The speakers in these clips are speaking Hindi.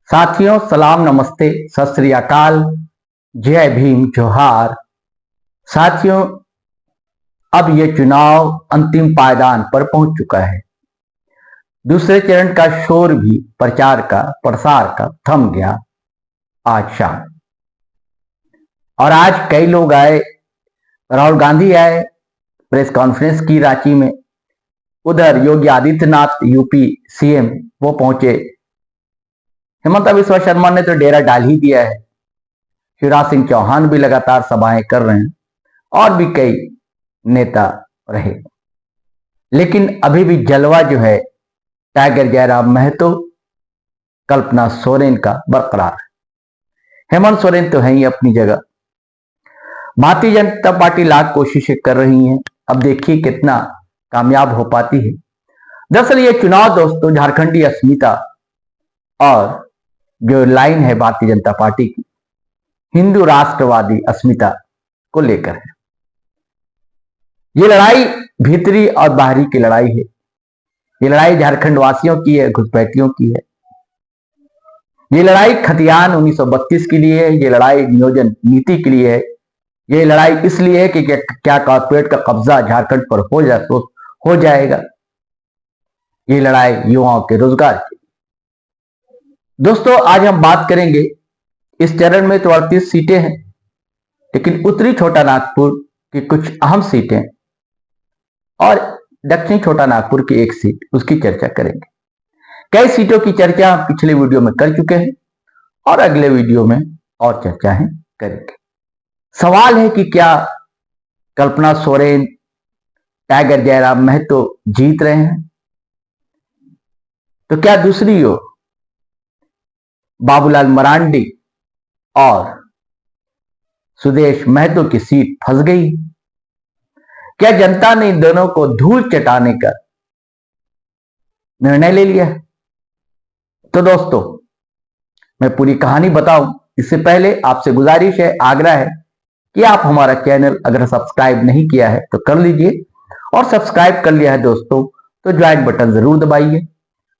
साथियों, सलाम, नमस्ते, सत श्री अकाल, जय भीम, जोहार। साथियों, अब ये चुनाव अंतिम पायदान पर पहुंच चुका है। दूसरे चरण का शोर भी प्रचार का, प्रसार का थम गया आज शाम। और आज कई लोग आए, राहुल गांधी आए, प्रेस कॉन्फ्रेंस की रांची में। उधर योगी आदित्यनाथ यूपी सीएम वो पहुंचे। हिमंता बिस्वा शर्मा ने तो डेरा डाल ही दिया है। शिवराज सिंह चौहान भी लगातार सभाएं कर रहे हैं और भी कई नेता रहे। लेकिन अभी भी जलवा जो है टाइगर जयराम महतो, कल्पना सोरेन का बरकरार है। हेमंत सोरेन तो है ही अपनी जगह। भारतीय जनता पार्टी लाख कोशिशें कर रही है, अब देखिए कितना कामयाब हो पाती है। दरअसल ये चुनाव दोस्तों झारखंडी अस्मिता और जो लाइन है भारतीय जनता पार्टी की, हिंदू राष्ट्रवादी अस्मिता को लेकर है। ये लड़ाई भीतरी और बाहरी की लड़ाई है। ये लड़ाई झारखंड वासियों की है, घुसपैठियों की है। ये लड़ाई खतियान 1932 के लिए है। ये लड़ाई नियोजन नीति के लिए है। ये लड़ाई इसलिए है कि क्या कॉर्पोरेट का कब्जा झारखंड पर हो जाएगा। ये लड़ाई युवाओं के रोजगार की। दोस्तों, आज हम बात करेंगे, इस चरण में तो 38 सीटें हैं, लेकिन उत्तरी छोटा नागपुर की कुछ अहम सीटें और दक्षिणी छोटा नागपुर की एक सीट, उसकी चर्चा करेंगे। कई सीटों की चर्चा हम पिछले वीडियो में कर चुके हैं और अगले वीडियो में और चर्चाएं करेंगे। सवाल है कि क्या कल्पना सोरेन, टाइगर जयराम महतो जीत रहे हैं, तो क्या दूसरी ओर बाबूलाल मरांडी और सुदेश महतो की सीट फंस गई? क्या जनता ने इन दोनों को धूल चटाने का निर्णय ले लिया? तो दोस्तों, मैं पूरी कहानी बताऊं इससे पहले आपसे गुजारिश है, आग्रह है कि आप हमारा चैनल अगर सब्सक्राइब नहीं किया है तो कर लीजिए, और सब्सक्राइब कर लिया है दोस्तों तो ज्वाइन बटन जरूर दबाइए।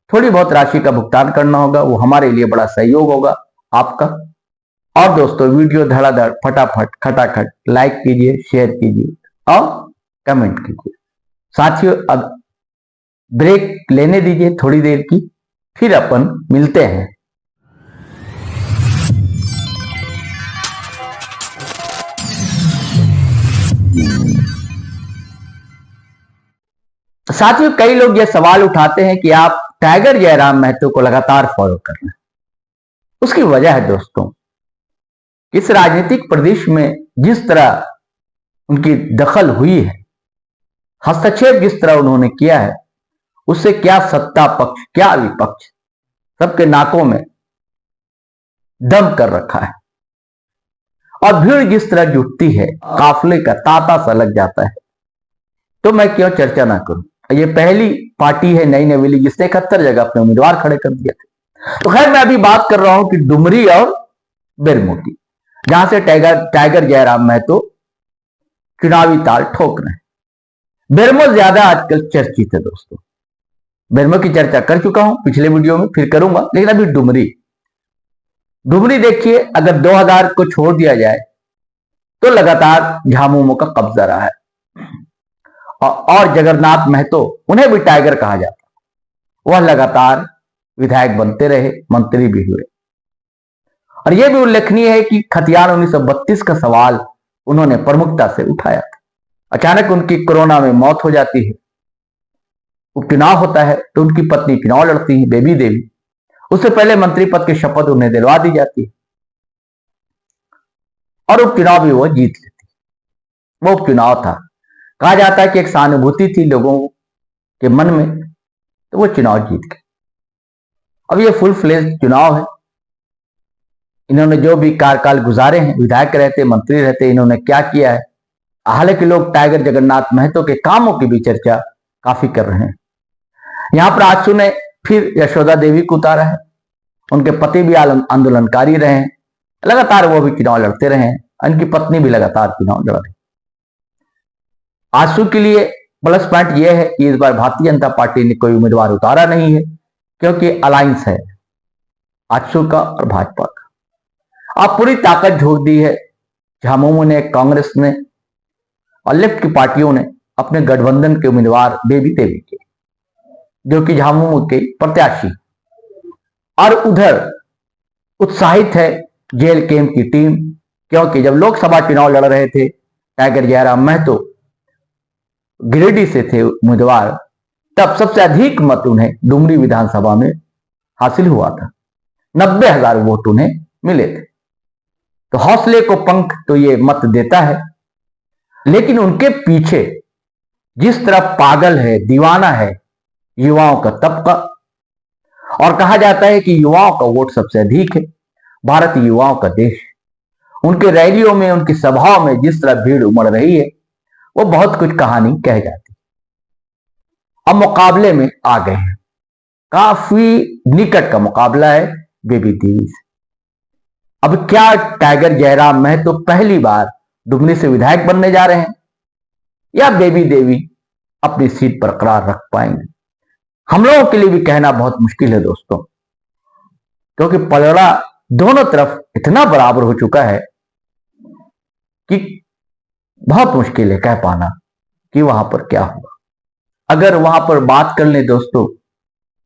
थोड़ी बहुत राशि का भुगतान करना होगा, वो हमारे लिए बड़ा सहयोग होगा आपका। और दोस्तों, वीडियो धड़ाधड़ फटाफट खटाखट लाइक कीजिए, शेयर कीजिए और कमेंट कीजिए। साथियों, अब ब्रेक लेने दीजिए थोड़ी देर की, फिर अपन मिलते हैं। साथियों, कई लोग यह सवाल उठाते हैं कि आप टाइगर जयराम महतो को लगातार फॉलो कर रहे हैं। उसकी वजह है दोस्तों, इस राजनीतिक प्रदेश में जिस तरह उनकी दखल हुई है, हस्तक्षेप जिस तरह उन्होंने किया है, उससे क्या सत्ता पक्ष क्या विपक्ष सबके नाकों में दम कर रखा है। और भीड़ जिस तरह जुटती है, काफले का तांता सा लग जाता है। तो मैं क्यों चर्चा ना करूं। ये पहली पार्टी है नई नवेली जिसने 71 जगह अपने उम्मीदवार खड़े कर दिए थे। तो खैर, मैं अभी बात कर रहा हूं कि डुमरी और बेरमो, जहां से टाइगर जयराम महतो चुनावी ताल ठोक रहे हैं। बेरमो ज्यादा आजकल चर्चित है दोस्तों। बेरमो की चर्चा कर चुका हूं पिछले वीडियो में, फिर करूंगा। लेकिन अभी डुमरी देखिए, अगर 2000 को छोड़ दिया जाए तो लगातार झामुमो का कब्जा रहा है। और जगन्नाथ महतो, उन्हें भी टाइगर कहा जाता, वह लगातार विधायक बनते रहे, मंत्री भी हुए। और यह भी उल्लेखनीय है कि खतियान 1932 का सवाल उन्होंने प्रमुखता से उठाया था। अचानक उनकी कोरोना में मौत हो जाती है, उपचुनाव होता है, तो उनकी पत्नी चुनाव लड़ती है, बेबी देवी। उससे पहले मंत्री पद की शपथ उन्हें दिलवा दी जाती है और उपचुनाव भी वो जीत लेती। वो उपचुनाव था, कहा जाता है कि एक सहानुभूति थी लोगों के मन में, तो वो चुनाव जीत गए। अब ये फुल फ्लेज चुनाव है। इन्होंने जो भी कार्यकाल गुजारे हैं, विधायक रहते, मंत्री रहते, इन्होंने क्या किया है। हालांकि लोग टाइगर जगन्नाथ महतो के कामों की भी चर्चा काफी कर रहे हैं। यहां पर आजसू ने फिर यशोदा देवी को उतारा है। उनके पति भी आंदोलनकारी रहे हैं, लगातार वो भी चुनाव लड़ते रहे हैं। उनकी पत्नी भी लगातार चुनाव लड़ रही। आजसू के लिए प्लस पॉइंट यह है कि इस बार भारतीय जनता पार्टी ने कोई उम्मीदवार उतारा नहीं है, क्योंकि अलायंस है। आजसू का और भाजपा का। अब पूरी ताकत झोंक दी है झामुमो ने, कांग्रेस ने और लेफ्ट की पार्टियों ने अपने गठबंधन के उम्मीदवार बेबी देवी के, जो कि झामुमो के प्रत्याशी, और उधर उत्साहित है जेएलकेएम की टीम, क्योंकि जब लोकसभा चुनाव लड़ रहे थे टाइगर जयराम महतो गिरिडीह से थे उम्मीदवार, तब सबसे अधिक मत उन्हें डुमरी विधानसभा में हासिल हुआ था। 90,000 वोट उन्हें मिले थे। तो हौसले को पंख तो ये मत देता है, लेकिन उनके पीछे जिस तरह पागल है, दीवाना है युवाओं का तबका, और कहा जाता है कि युवाओं का वोट सबसे अधिक है, भारत युवाओं का देश। उनके रैलियों में, उनकी सभाओं में जिस तरह भीड़ उमड़ रही है, वो बहुत कुछ कहानी कह जाती। अब मुकाबले में आ गए हैं, काफी निकट का मुकाबला है बेबी देवी से। अब क्या टाइगर जयराम महतो तो पहली बार डुमरी से विधायक बनने जा रहे हैं, या बेबी देवी अपनी सीट पर करार रख पाएंगे? हम लोगों के लिए भी कहना बहुत मुश्किल है दोस्तों, क्योंकि पलड़ा दोनों तरफ इतना बराबर हो चुका है कि बहुत मुश्किल है कह पाना कि वहां पर क्या होगा। अगर वहां पर बात कर ले दोस्तों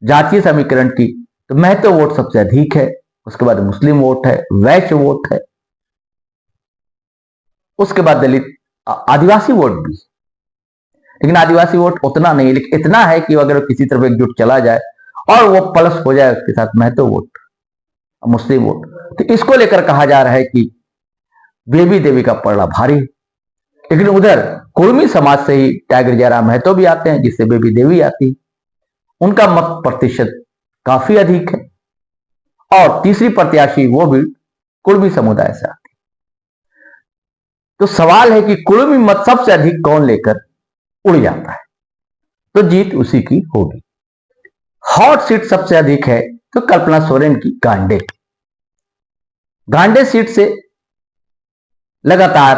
जातीय समीकरण की, तो महतो वोट सबसे अधिक है, उसके बाद मुस्लिम वोट है, वैश्य वोट है, उसके बाद दलित, आदिवासी वोट भी। लेकिन आदिवासी वोट उतना नहीं, लेकिन इतना है कि अगर किसी तरफ एकजुट चला जाए और वो प्लस हो जाए उसके साथ महतो वोट, मुस्लिम वोट, तो इसको लेकर कहा जा रहा है कि बेबी देवी का पलड़ा भारी। लेकिन उधर कुर्मी समाज से ही टाइगर जयराम महतो भी आते हैं, जिससे बेबी देवी आती है, उनका मत प्रतिशत काफी अधिक है, और तीसरी प्रत्याशी वो भी कुर्मी समुदाय से आती है। तो सवाल है कि कुर्मी मत सबसे अधिक कौन लेकर उड़ जाता है, तो जीत उसी की होगी। हॉट सीट सबसे अधिक है तो कल्पना सोरेन की गांडे सीट से लगातार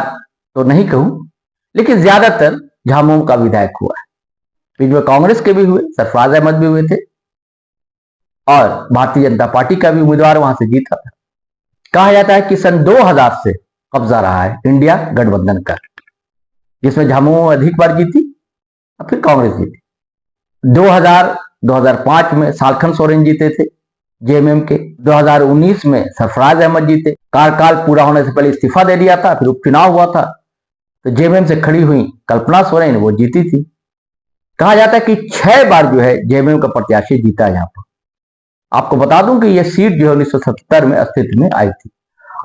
तो नहीं कहूं, लेकिन ज्यादातर झामुमो का विधायक हुआ है। बीच में कांग्रेस के भी हुए, सरफराज अहमद भी हुए थे, और भारतीय जनता पार्टी का भी उम्मीदवार वहां से जीता था। कहा जाता है कि सन 2000 से कब्जा रहा है इंडिया गठबंधन का, जिसमें झामुमो अधिक बार जीती और फिर कांग्रेस जीती। 2005 में सालखन सोरेन जीते थे जेएमएम के, 2019 में सरफराज अहमद जीते, कार्यकाल पूरा होने से पहले इस्तीफा दे दिया था, फिर उपचुनाव हुआ था, तो जेएमएम से खड़ी हुई कल्पना सोरेन, वो जीती थी। कहा जाता है कि 6 बार जो है जेएमएम का प्रत्याशी जीता है यहां पर। आपको बता दूं कि यह सीट जो है 1970 में अस्तित्व में आई थी,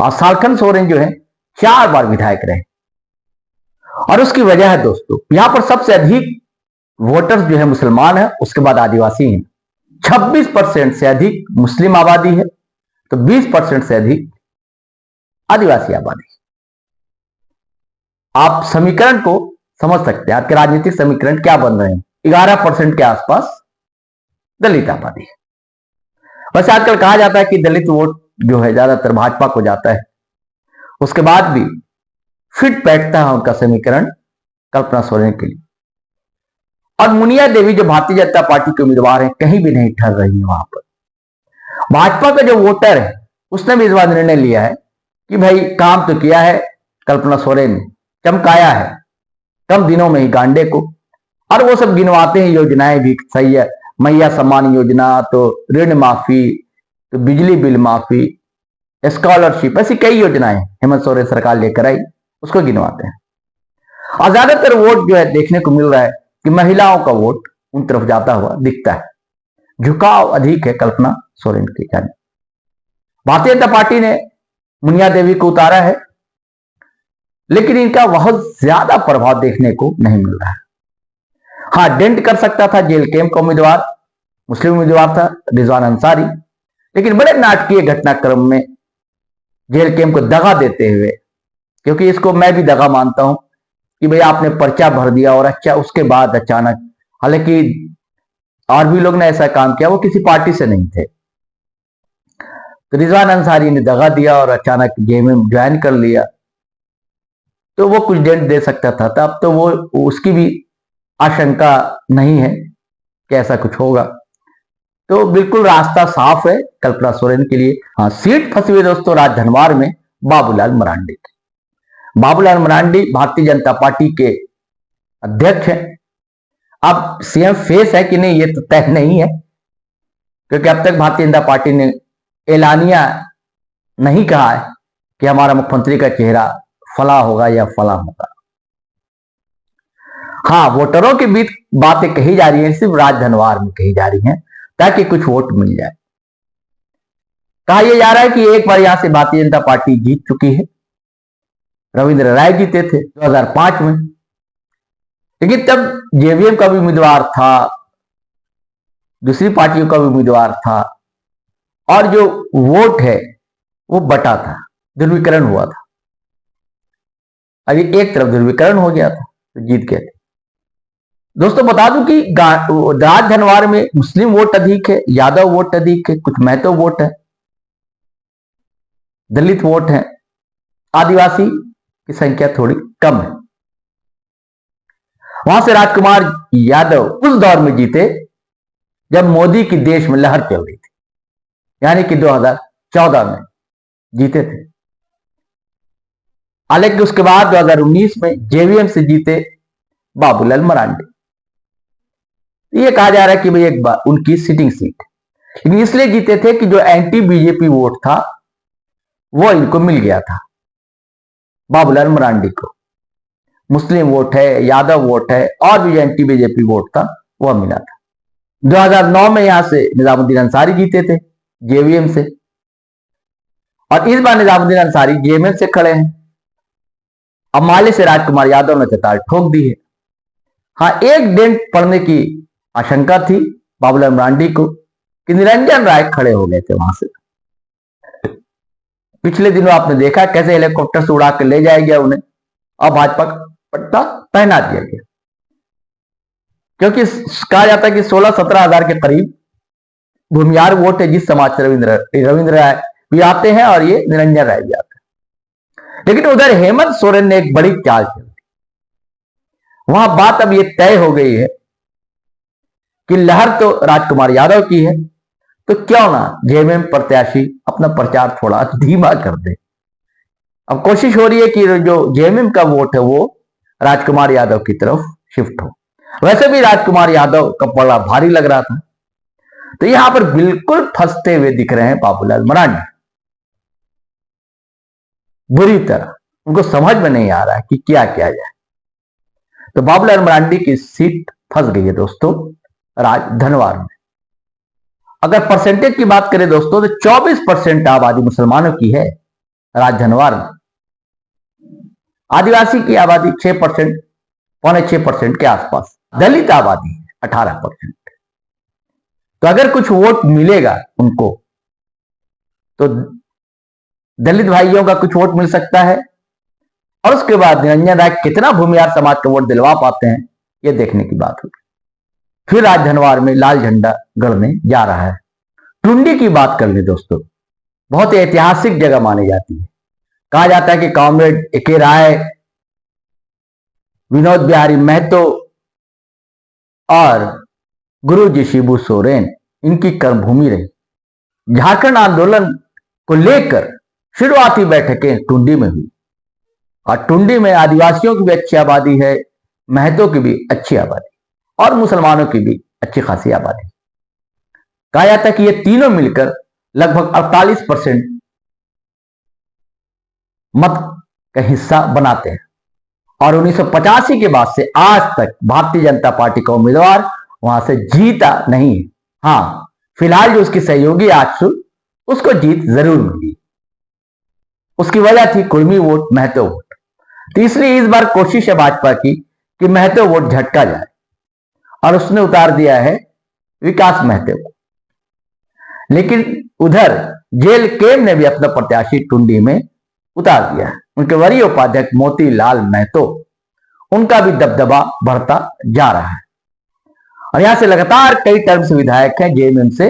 और सालखन सोरेन जो है 4 बार विधायक रहे। और उसकी वजह है दोस्तों, यहां पर सबसे अधिक वोटर्स जो है मुसलमान है, उसके बाद आदिवासी हैं। 26% से अधिक मुस्लिम आबादी है, तो 20% से अधिक आदिवासी आबादी। आप समीकरण को समझ सकते हैं, आपके राजनीतिक समीकरण क्या बन रहे हैं। 11% के आसपास दलित आबादी है। वैसे आजकल कहा जाता है कि दलित वोट जो है ज्यादातर भाजपा को जाता है, उसके बाद भी फिट बैठता है उनका समीकरण कल्पना सोरेन के लिए। और मुनिया देवी जो भारतीय जनता पार्टी के उम्मीदवार हैं, कहीं भी नहीं ठहर रही है वहां पर। भाजपा का जो वोटर है उसने भी इस बार निर्णय लिया है कि भाई काम तो किया है कल्पना सोरेन ने, चमकाया है कम दिनों में ही गांडे को, और वो सब गिनवाते हैं योजनाएं भी सही है, मैया सम्मान योजना, तो ऋण माफी, तो बिजली बिल माफी, स्कॉलरशिप, ऐसी कई योजनाएं हेमंत सोरेन सरकार लेकर आई, उसको गिनवाते हैं। और ज्यादातर वोट जो है देखने को मिल रहा है कि महिलाओं का वोट उन तरफ जाता हुआ दिखता है, झुकाव अधिक है कल्पना सोरेन की जाने। भारतीय जनता पार्टी ने मुनिया देवी को उतारा है, लेकिन इनका बहुत ज्यादा प्रभाव देखने को नहीं मिल रहा है। हाँ, डेंट कर सकता था जेएलकेएम का उम्मीदवार, मुस्लिम उम्मीदवार था रिजवान अंसारी, लेकिन बड़े नाटकीय घटनाक्रम में जेएलकेएम को दगा देते हुए, क्योंकि इसको मैं भी दगा मानता हूं कि भाई आपने पर्चा भर दिया और अच्छा उसके बाद अचानक, हालांकि और भी लोग ने ऐसा काम किया, वो किसी पार्टी से नहीं थे, तो रिजवान अंसारी ने दगा दिया और अचानक जेएमएम ज्वाइन कर लिया, तो वो कुछ डेंट दे सकता था। तब तो वो उसकी भी आशंका नहीं है कि ऐसा कुछ होगा। तो बिल्कुल रास्ता साफ है कल्पना सोरेन के लिए। हाँ, सीट फंसी हुई दोस्तों राजधनवार में बाबूलाल मरांडी की। बाबूलाल मरांडी भारतीय जनता पार्टी के अध्यक्ष हैं। अब सीएम फेस है कि नहीं ये तो तय नहीं है, क्योंकि अब तक भारतीय जनता पार्टी ने एलानिया नहीं कहा है कि हमारा मुख्यमंत्री का चेहरा फला होगा या फला होगा। हाँ, वोटरों के बीच बातें कही जा रही हैं, सिर्फ राजधनवार में कही जा रही हैं ताकि कुछ वोट मिल जाए। कहा यह जा रहा है कि एक बार यहां से भारतीय जनता पार्टी जीत चुकी है। रविंद्र राय जीते थे 2005 में, लेकिन तब जेवीएम का भी उम्मीदवार था, दूसरी पार्टियों का भी उम्मीदवार था, और जो वोट है वो बटा था, ध्रुवीकरण हुआ था। अभी एक तरफ ध्रुवीकरण हो गया था तो जीत गए थे। दोस्तों बता दूं कि राजधनवार में मुस्लिम वोट अधिक है, यादव वोट अधिक है, कुछ महतो वोट है, दलित वोट है, आदिवासी की संख्या थोड़ी कम है। वहां से राजकुमार यादव उस दौर में जीते जब मोदी की देश में लहर चल रही थी, यानी कि 2014 में जीते थे। हालांकि उसके बाद 2019 में जेवीएम से जीते बाबूलाल मरांडी। ये कहा जा रहा है कि भाई एक बार उनकी सिटिंग सीट, लेकिन इसलिए जीते थे कि जो एंटी बीजेपी वोट था वो इनको मिल गया था, बाबूलाल मरांडी को। मुस्लिम वोट है, यादव वोट है, और भी जो एंटी बीजेपी वोट था वह मिला था। 2009 में यहां से निजामुद्दीन अंसारी जीते थे जेवीएम से, और इस बार निजामुद्दीन अंसारी जेएमएम से खड़े हैं। अब माले से राजकुमार यादव ने कतार ठोक दी है। हाँ, एक डेंट पड़ने की आशंका थी बाबूलाल मरांडी को कि निरंजन राय खड़े हो गए थे वहां से। पिछले दिनों आपने देखा कैसे हेलीकॉप्टर से उड़ा कर ले जाया गया उन्हें, और भाजपा का पट्टा पहना दिया गया, क्योंकि कहा जाता है कि 16-17 हजार के करीब भूमियार वोट है, जिस समाज से रविंद्र राय भी आते हैं और ये निरंजन राय भी आते हैं। लेकिन उधर हेमंत सोरेन ने एक बड़ी चाल चली। वहां बात अब ये तय हो गई है कि लहर तो राजकुमार यादव की है, तो क्यों ना जेएमएम प्रत्याशी अपना प्रचार थोड़ा धीमा कर दे। अब कोशिश हो रही है कि जो जेएमएम का वोट है वो राजकुमार यादव की तरफ शिफ्ट हो। वैसे भी राजकुमार यादव का बड़ा भारी लग रहा था, तो यहां पर बिल्कुल फंसते हुए दिख रहे हैं बाबूलाल मरांडी। बुरी तरह उनको समझ में नहीं आ रहा है कि क्या किया जाए। तो बाबूलाल मरांडी की सीट फंस गई है दोस्तों राजधनवार में। अगर परसेंटेज की बात करें दोस्तों तो 24% आबादी मुसलमानों की है राजधनवार में। आदिवासी की आबादी 6%, 5.6% के आसपास। दलित आबादी 18%। तो अगर कुछ वोट मिलेगा उनको तो दलित भाइयों का कुछ वोट मिल सकता है, और उसके बाद निरंजन राय कितना भूमिहार समाज का वोट दिलवा पाते हैं यह देखने की बात होगी। फिर राजधनवार में लाल झंडा गड़ने जा रहा है। टुंडी की बात कर ले दोस्तों, बहुत ही ऐतिहासिक जगह मानी जाती है। कहा जाता है कि कॉमरेड ए.के. राय, विनोद बिहारी महतो और गुरुजी शिबू सोरेन इनकी कर्मभूमि रही। झारखंड आंदोलन को लेकर शुरुआती बैठकें टुंडी में हुई, और टुंडी में आदिवासियों की भी अच्छी आबादी है, महतो की भी अच्छी आबादी, और मुसलमानों की भी अच्छी खासी आबादी। कहा जाता है कि ये तीनों मिलकर लगभग 48% मत का हिस्सा बनाते हैं। और 1985 के बाद से आज तक भारतीय जनता पार्टी का उम्मीदवार वहां से जीता नहीं है। हाँ, फिलहाल जो उसकी सहयोगी आजसू, उसको जीत जरूर मिली। उसकी वजह थी कुर्मी वोट, महतो वोट। तीसरी इस बार कोशिश है भाजपा की कि महतो वोट झटका जाए, और उसने उतार दिया है विकास महतो को। लेकिन उधर जेल केम ने भी अपना प्रत्याशी टुंडी में उतार दिया है। उनके वरीय उपाध्यक्ष मोतीलाल महतो, उनका भी दबदबा बढ़ता जा रहा है। और यहां से लगातार कई टर्म से विधायक हैं जेएमएम से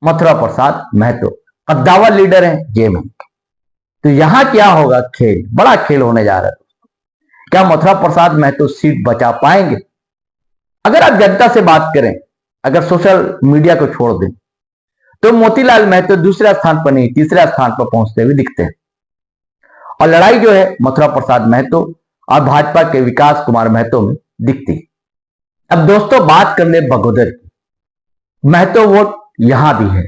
मथुरा प्रसाद महतो, कद्दावर लीडर हैं जेएमएम के। तो यहां क्या होगा, खेल, बड़ा खेल होने जा रहा है। क्या मथुरा प्रसाद महतो सीट बचा पाएंगे? अगर आप जनता से बात करें, अगर सोशल मीडिया को छोड़ दें, तो मोतीलाल महतो दूसरे स्थान पर नहीं, तीसरे स्थान पर पहुंचते हुए दिखते हैं। और लड़ाई जो है मथुरा प्रसाद महतो और भाजपा के विकास कुमार महतो में दिखती है। अब दोस्तों बात कर ले बगोदर की। महतो वोट यहां भी है,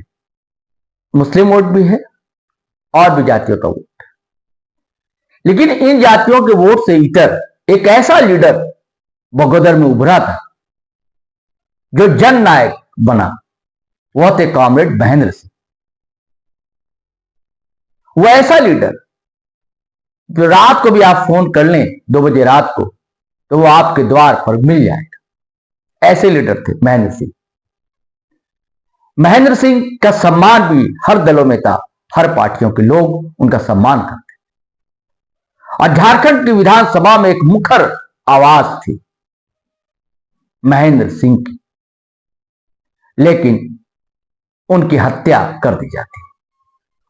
मुस्लिम वोट भी है और भी जातियों का वोट, लेकिन इन जातियों के वोट से इतर एक ऐसा लीडर बगोदर में उभरा था जो जन नायक बना, वह थे कॉमरेड महेंद्र सिंह। वो ऐसा लीडर जो रात को भी आप फोन कर लें 2 बजे रात को तो वो आपके द्वार पर मिल जाएगा। ऐसे लीडर थे महेंद्र सिंह। महेंद्र सिंह का सम्मान भी हर दलों में था, हर पार्टियों के लोग उनका सम्मान करते। और झारखंड की विधानसभा में एक मुखर आवाज थी महेंद्र सिंह की, लेकिन उनकी हत्या कर दी जाती।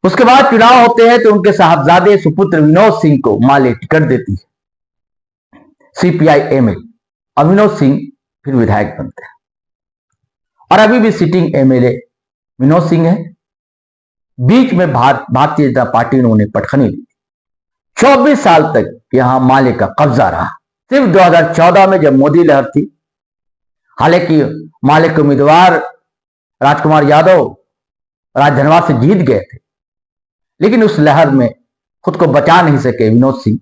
उसके बाद चुनाव होते हैं तो उनके साहबजादे सुपुत्र विनोद सिंह को माले टिकट देती है सीपीआई एमएल, और विनोद सिंह फिर विधायक बनते हैं। और अभी भी सिटिंग एमएलए विनोद सिंह है। बीच में भारतीय जनता पार्टी ने उन्हें पटखनी दी। 24 साल तक यहां माले का कब्जा रहा। सिर्फ 2014 में जब मोदी लहर थी, हालांकि माले के उम्मीदवार राजकुमार यादव राजधनवाद से जीत गए थे, लेकिन उस लहर में खुद को बचा नहीं सके विनोद सिंह,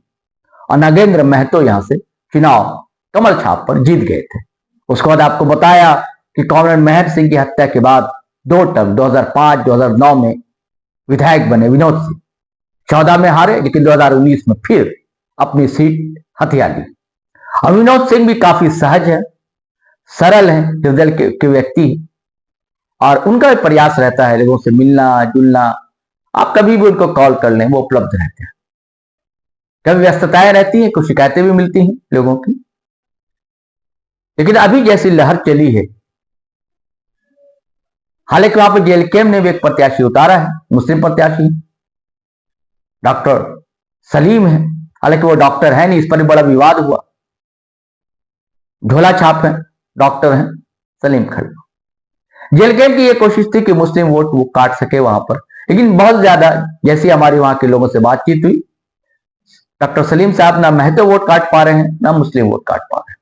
और नागेंद्र महतो यहां से चुनाव कमल छाप पर जीत गए थे। उसके बाद आपको बताया कि कॉमरेड महेंद्र सिंह की हत्या के बाद 2 टर्म 2005-2009 में विधायक बने विनोद सिंह। 14 में हारे, लेकिन 2019 में फिर अपनी सीट हथिया ली। और विनोद सिंह भी काफी सहज है, सरल है, हृदय के व्यक्ति, और उनका भी प्रयास रहता है लोगों से मिलना जुलना। आप कभी भी उनको कॉल कर लें, वो उपलब्ध रहते हैं। कभी व्यस्तताएं रहती हैं, कुछ शिकायतें भी मिलती हैं लोगों की, लेकिन अभी जैसी लहर चली है, हालांकि वहां पर जेएलकेएम ने भी एक प्रत्याशी उतारा है, मुस्लिम प्रत्याशी डॉक्टर सलीम है। हालांकि वो डॉक्टर है नहीं, इस पर बड़ा विवाद हुआ। झोला छाप है, डॉक्टर हैं सलीम खड़गे। जेएलकेएम की ये कोशिश थी कि मुस्लिम वोट वो काट सके वहां पर, लेकिन बहुत ज्यादा जैसी हमारी वहां के लोगों से बातचीत हुई, डॉक्टर सलीम साहब ना महतो वोट काट पा रहे हैं, ना मुस्लिम वोट काट पा रहे हैं।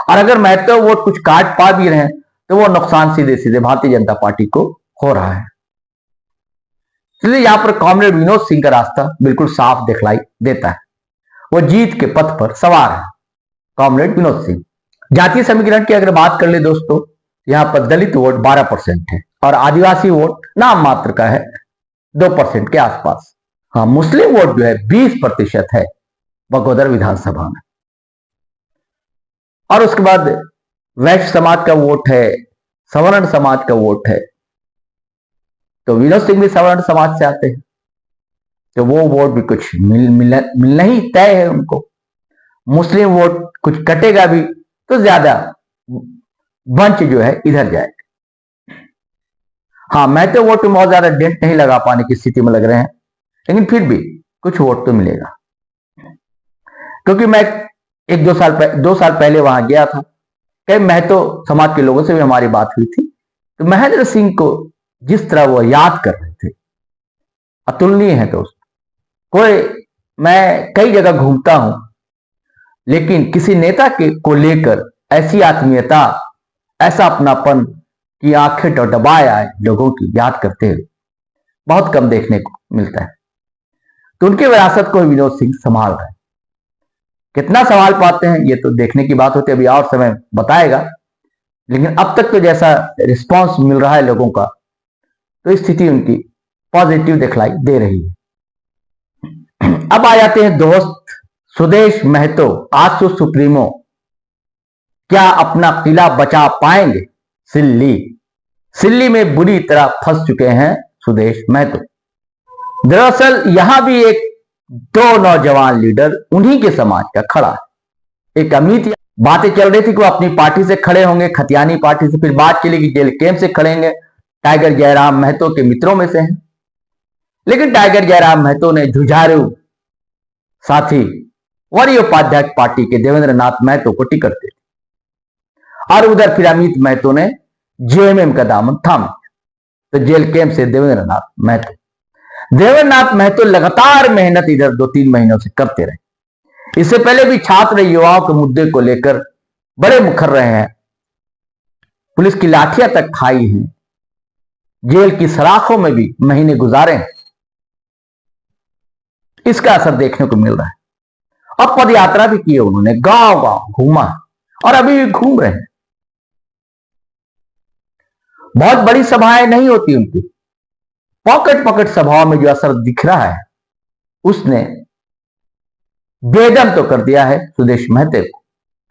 और अगर महतो वोट कुछ काट पा भी रहे हैं तो वो नुकसान सीधे सीधे भारतीय जनता पार्टी को हो रहा है। इसलिए यहां पर कॉमरेड विनोद सिंह का रास्ता बिल्कुल साफ दिखलाई देता है। वो जीत के पथ पर सवार है कॉमरेड विनोद सिंह। जातीय समीकरण की अगर बात कर ले दोस्तों, यहां पर दलित वोट 12% है और आदिवासी वोट नाम मात्र का है 2% के आसपास। हाँ, मुस्लिम वोट जो है 20% है बगोदर विधानसभा में। और उसके बाद वैश्य समाज का वोट है, सवर्ण समाज का वोट है। तो विनोद सिंह भी सवर्ण समाज से आते हैं, तो वो वोट भी कुछ मिलना ही तय है उनको। मुस्लिम वोट कुछ कटेगा भी तो ज्यादा बंच जो है इधर जाएगा। हाँ, मैं तो वोट में बहुत ज्यादा डेंट नहीं लगा पाने की स्थिति में लग रहे हैं, लेकिन फिर भी कुछ वोट तो मिलेगा। क्योंकि मैं 2 साल पहले वहां गया था, कई महतो समाज के लोगों से भी हमारी बात हुई थी। तो महेंद्र सिंह को जिस तरह वो याद कर रहे थे, अतुलनीय है दोस्त। मैं कई जगह घूमता हूं, लेकिन किसी नेता को लेकर ऐसी आत्मीयता, ऐसा अपनापन कि आंखें डबाए आए लोगों की याद करते हुए बहुत कम देखने को मिलता है। तो उनकी विरासत को विनोद सिंह संभाल रहे हैं। कितना संभाल पाते हैं ये तो देखने की बात होती है, अभी और समय बताएगा। लेकिन अब तक तो जैसा रिस्पांस मिल रहा है लोगों का, तो स्थिति उनकी पॉजिटिव दिखलाई दे रही है। अब आ जाते हैं दोस्त सुदेश महतो, आसू सुप्रीमो, क्या अपना किला बचा पाएंगे? सिल्ली में बुरी तरह फंस चुके हैं सुदेश महतो। दरअसल यहां भी एक 2 नौजवान लीडर उन्हीं के समाज का खड़ा है। एक अमित, बातें चल रही थी कि वो अपनी पार्टी से खड़े होंगे, खतियानी पार्टी से, फिर बात चली कि जेएलकेएम से खड़ेंगे, टाइगर जयराम महतो के मित्रों में से हैं। लेकिन टाइगर जयराम महतो ने जुझारू साथी वरीय उपाध्यक्ष पार्टी के देवेंद्र नाथ महतो को टिकट दे दी, और उधर फिर अमित महतो ने जेएमएम का दामन थाम। तो तो जेल कैंप से देवेंद्र नाथ महतो लगातार मेहनत इधर 2-3 महीनों से करते रहे। इससे पहले भी छात्र युवाओं के मुद्दे को लेकर बड़े मुखर रहे हैं, पुलिस की लाठियां तक खाई हैं, जेल की सलाखों में भी महीने गुजारे हैं। इसका असर देखने को मिल रहा है। अब पद यात्रा भी की है उन्होंने, गांव गांव घूमा और अभी भी घूम रहे हैं। बहुत बड़ी सभाएं नहीं होती उनकी, पॉकेट सभाओं में जो असर दिख रहा है उसने बेदम तो कर दिया है सुदेश महतो को।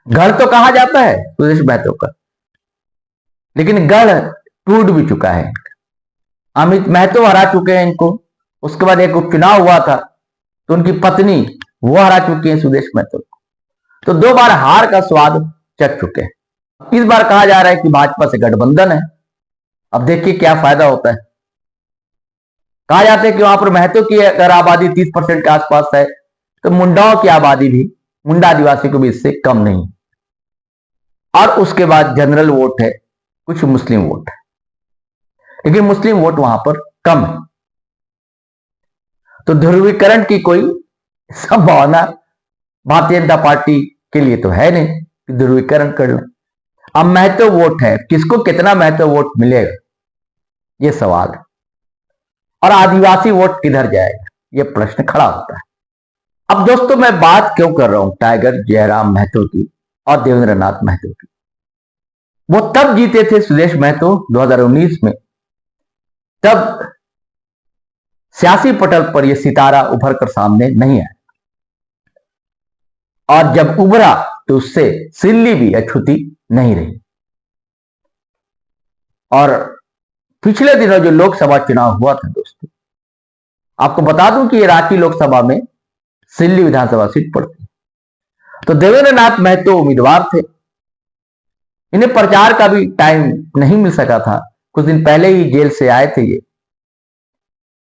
गढ़ तो कहा जाता है सुदेश महतो का, लेकिन गढ़ टूट भी चुका है। अमित महतो हरा चुके हैं इनको। उसके बाद एक उपचुनाव हुआ था तो उनकी पत्नी वो हरा चुकी है सुदेश महतो को। तो 2 बार हार का स्वाद चख चुके हैं। इस बार कहा जा रहा है कि भाजपा से गठबंधन है। अब देखिए क्या फायदा होता है। कहा जाता है कि वहां पर महतो की अगर आबादी 30% के आसपास है तो मुंडाओं की आबादी भी, मुंडा आदिवासी को भी इससे कम नहीं। और उसके बाद जनरल वोट है, कुछ मुस्लिम वोट है, लेकिन मुस्लिम वोट वहां पर कम है। तो ध्रुवीकरण की कोई संभावना भारतीय जनता पार्टी के लिए तो है नहीं कि ध्रुवीकरण कर लें। अब महतो वोट है, किसको कितना महतो वोट मिलेगा यह सवाल है, और आदिवासी वोट किधर जाएगा यह प्रश्न खड़ा होता है। अब दोस्तों मैं बात क्यों कर रहा हूं टाइगर जयराम महतो की और देवेंद्र नाथ महतो की। वो तब जीते थे सुदेश महतो 2019 में, तब सियासी पटल पर यह सितारा उभर कर सामने नहीं आया, और जब उभरा तो उससे सिल्ली भी अछूती नहीं रही। और पिछले दिनों जो लोकसभा चुनाव हुआ था दोस्तों, आपको बता दूं कि रांची लोकसभा में सिल्ली विधानसभा सीट पड़ती, तो देवेंद्र नाथ महतो उम्मीदवार थे। इन्हें प्रचार का भी टाइम नहीं मिल सका था, कुछ दिन पहले ही जेल से आए थे ये,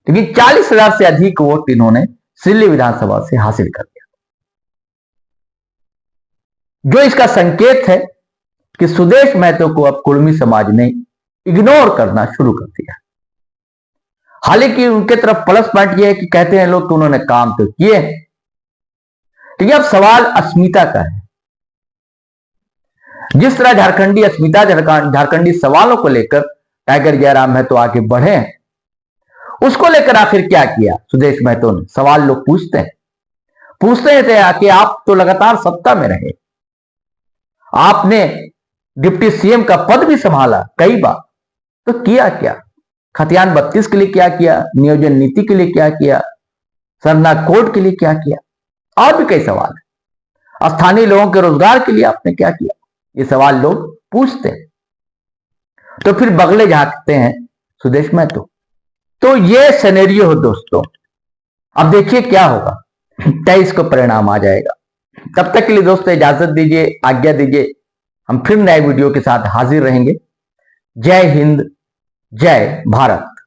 लेकिन 40,000 से अधिक वोट इन्होंने सिल्ली विधानसभा से हासिल कर लिया, जो इसका संकेत है कि सुदेश महतो को अब कुर्मी समाज ने इग्नोर करना शुरू कर दिया। हालांकि उनके तरफ प्लस पॉइंट यह है कि कहते हैं लोग कि उन्होंने काम तो किए, लेकिन अब सवाल अस्मिता का है। जिस तरह झारखंडी अस्मिता, झारखंडी सवालों को लेकर टाइगर जयराम महतो आगे बढ़े हैं, उसको लेकर आखिर क्या किया सुदेश महतो ने, सवाल लोग पूछते हैं कि आप तो लगातार सत्ता में रहे, आपने डिप्टी सीएम का पद भी संभाला कई बार, तो किया क्या? खतियान 32 के लिए क्या किया? नियोजन नीति के लिए क्या किया? सरना कोड के लिए क्या किया? और भी कई सवाल है। स्थानीय लोगों के रोजगार के लिए आपने क्या किया? ये सवाल लोग पूछते हैं। तो फिर बगले झांकते हैं सुदेश महतो। तो ये सिनेरियो हो दोस्तों। अब देखिए क्या होगा, 23 को परिणाम आ जाएगा। तब तक के लिए दोस्तों इजाजत दीजिए, आज्ञा दीजिए। हम फिर नए वीडियो के साथ हाजिर रहेंगे। जय हिंद, जय भारत।